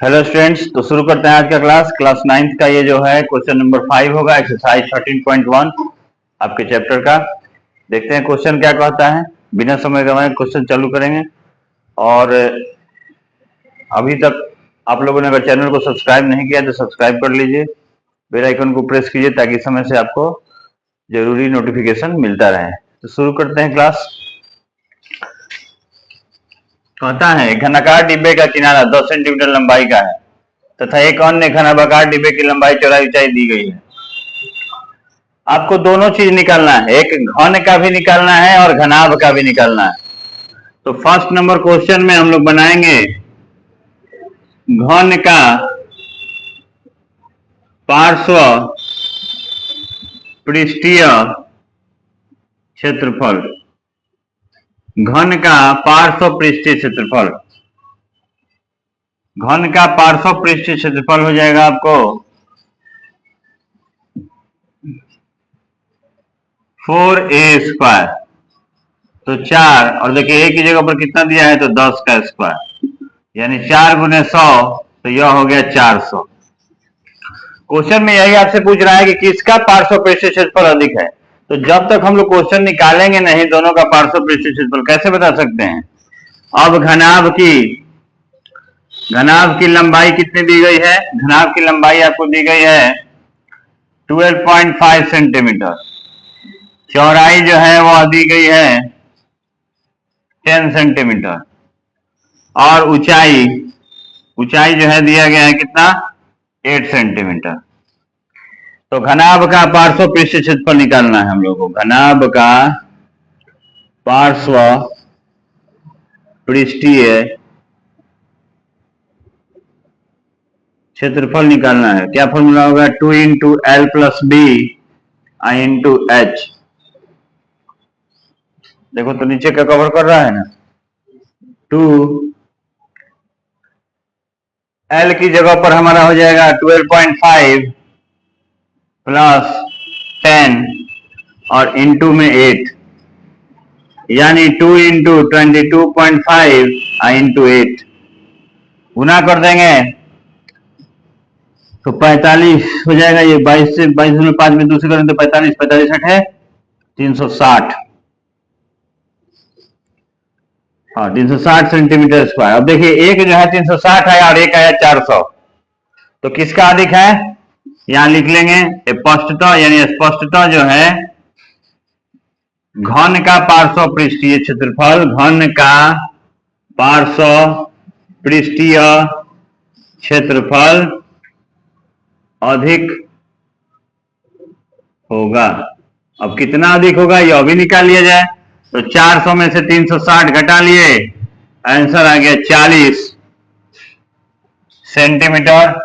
Hello students, तो शुरू करते हैं आज का क्लास 9th का। ये जो है क्वेश्चन नंबर 5 होगा, एक्सरसाइज 13.1 आपके चैप्टर का। देखते हैं क्वेश्चन क्या कहता है। बिना समय गंवाए क्वेश्चन चालू करेंगे। और अभी तक आप लोगों ने अगर चैनल को सब्सक्राइब नहीं किया तो सब्सक्राइब कर लीजिए, बेल आइकन को प्रेस कीजिए ताकि समय से आपको जरूरी नोटिफिकेशन मिलता रहे। तो शुरू करते हैं क्लास। कहता है घनाकार डिब्बे का किनारा 10 सेंटीमीटर लंबाई का है तथा एक अन्य घनाभागार डिब्बे की लंबाई चौड़ाई ऊंचाई दी गई है। आपको दोनों चीज निकालना है, एक घन का भी निकालना है और घनाभ का भी निकालना है। तो फर्स्ट नंबर क्वेश्चन में हम लोग बनाएंगे घन का पार्श्व पृष्ठीय क्षेत्रफल। घन का पार्श्व पृष्ठीय क्षेत्रफल, घन का पार्श्व पृष्ठीय क्षेत्रफल हो जाएगा आपको 4a²। तो 4 और देखिए a की जगह पर कितना दिया है तो 10 का स्क्वायर, यानी 4 × 100, तो यह हो गया 400। क्वेश्चन में यही आपसे पूछ रहा है कि किसका पार्श्व पृष्ठीय क्षेत्रफल अधिक है। तो जब तक हम लोग क्वेश्चन निकालेंगे नहीं दोनों का पार्श्व पृष्ठीय क्षेत्रफल कैसे बता सकते हैं। अब घनाभ की लंबाई कितनी दी गई है। घनाभ की लंबाई आपको दी गई है 12.5 सेंटीमीटर। चौड़ाई जो है वह दी गई है 10 सेंटीमीटर और ऊंचाई जो है दिया गया है कितना 8 सेंटीमीटर। तो घनाभ का पार्श्व पृष्ठीय क्षेत्रफल निकालना है हम लोगों को। घनाभ का पार्श्व पृष्ठीय क्षेत्रफल निकालना है। क्या फॉर्मूला होगा 2 × L + B × H। देखो तो नीचे का कवर कर रहा है ना। 2 L की जगह पर हमारा हो जाएगा 12.5 + 10 और इनटू में 8, यानी 2 × 22.5 × 8 गुना कर देंगे तो 45 हो जाएगा। ये 22 से 22.5 में दूसरे करें तो 45 है 360। हाँ 360 सेंटीमीटर स्क्वायर। अब देखिए एक जो है 360 है और एक आया 400, तो किसका अधिक है यहां लिख लेंगे। स्पष्टतः यानी स्पष्टतः जो है घन का पार्श्व पृष्ठीय क्षेत्रफल, घन का पार्श्व पृष्ठीय क्षेत्रफल अधिक होगा। अब कितना अधिक होगा यह भी निकाल लिया जाए। तो 400 में से 360 घटा लिए, आंसर आ गया 40 सेंटीमीटर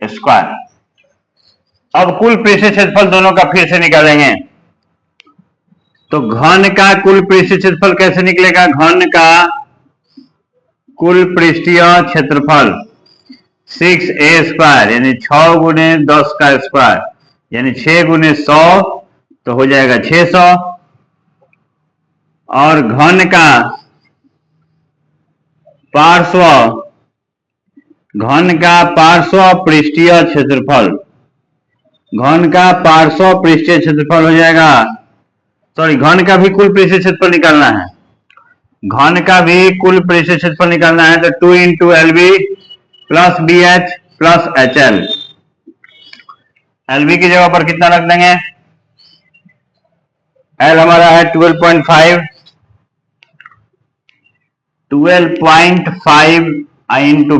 स्क्वायर। अब कुल पृष्ठीय क्षेत्रफल दोनों का फिर से निकालेंगे। तो घन का कुल पृष्ठीय क्षेत्रफल कैसे निकलेगा। घन का कुल पृष्ठीय क्षेत्रफल 6a² यानी 6 × 10 का स्क्वायर, यानी 6 × 100 तो हो जाएगा 600। और घन का पार्श्व पृष्ठीय क्षेत्रफल, घन का पार्श्व पृष्ठीय क्षेत्रफल हो जाएगा, सॉरी घन का भी कुल पृष्ठीय क्षेत्रफल निकालना है। घन का भी कुल पृष्ठीय क्षेत्रफल निकालना है तो 2 × LB + BH + HL। LB की जगह पर कितना रख देंगे। L हमारा है 12.5 ×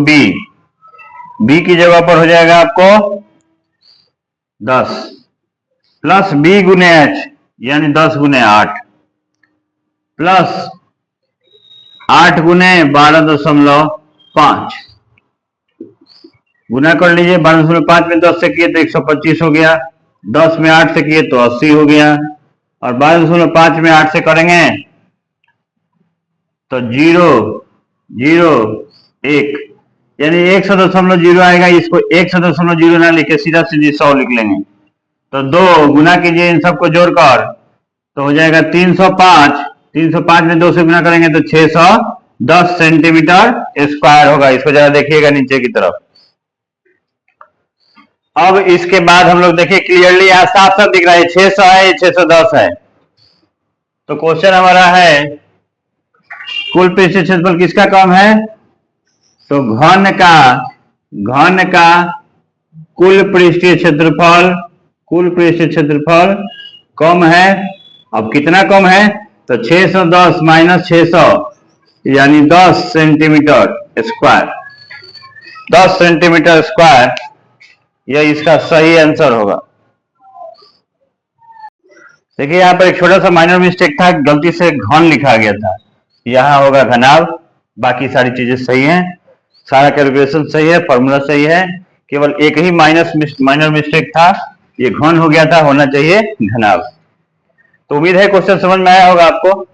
B। B की जगह पर हो जाएगा आपको 10 प्लस B × H यानी 10 × 8 प्लस 8 × 12.5 गुना कर लीजिए। 12.5 में 10 से किए तो 125 हो गया, 10 में 8 से किए तो 80 हो गया, और 12.5 में 8 से करेंगे तो 0 0 1 यानी 100.0 आएगा। इसको 100.0 ना लिखे सीधा सीधी 100 लिख लेंगे। तो 2 गुना कीजिए इन सबको जोड़कर तो हो जाएगा 305। 305 में 2 से गुना करेंगे तो 610 सेंटीमीटर स्क्वायर होगा। इसको जरा देखिएगा नीचे की तरफ। अब इसके बाद हम लोग देखिए क्लियरली यहाँ साफ साफ दिख रहा है 600 है, 610 है। तो क्वेश्चन हमारा है कुल पृष्ठीय क्षेत्रफल किसका कम है? तो घन का कुल पृष्ठीय क्षेत्रफल कम है। अब कितना कम है? तो 610 माइनस 600 यानी 10 सेंटीमीटर स्क्वायर, 10 सेंटीमीटर स्क्वायर, यह इसका सही आंसर होगा। देखिए यहाँ पर एक छोटा सा माइनर मिस्टेक था, गलती से घन लिखा गया था, यहाँ होगा घनाभ। बाकी सारी चीजें सही हैं, सारा कैलकुलेशन सही है, फॉर्मूला सही है, केवल एक ही माइनर मिस्टेक था, ये घन हो गया था, होना चाहिए घनाभ। तो उम्मीद है क्वेश्चन समझ में आया होगा आपको।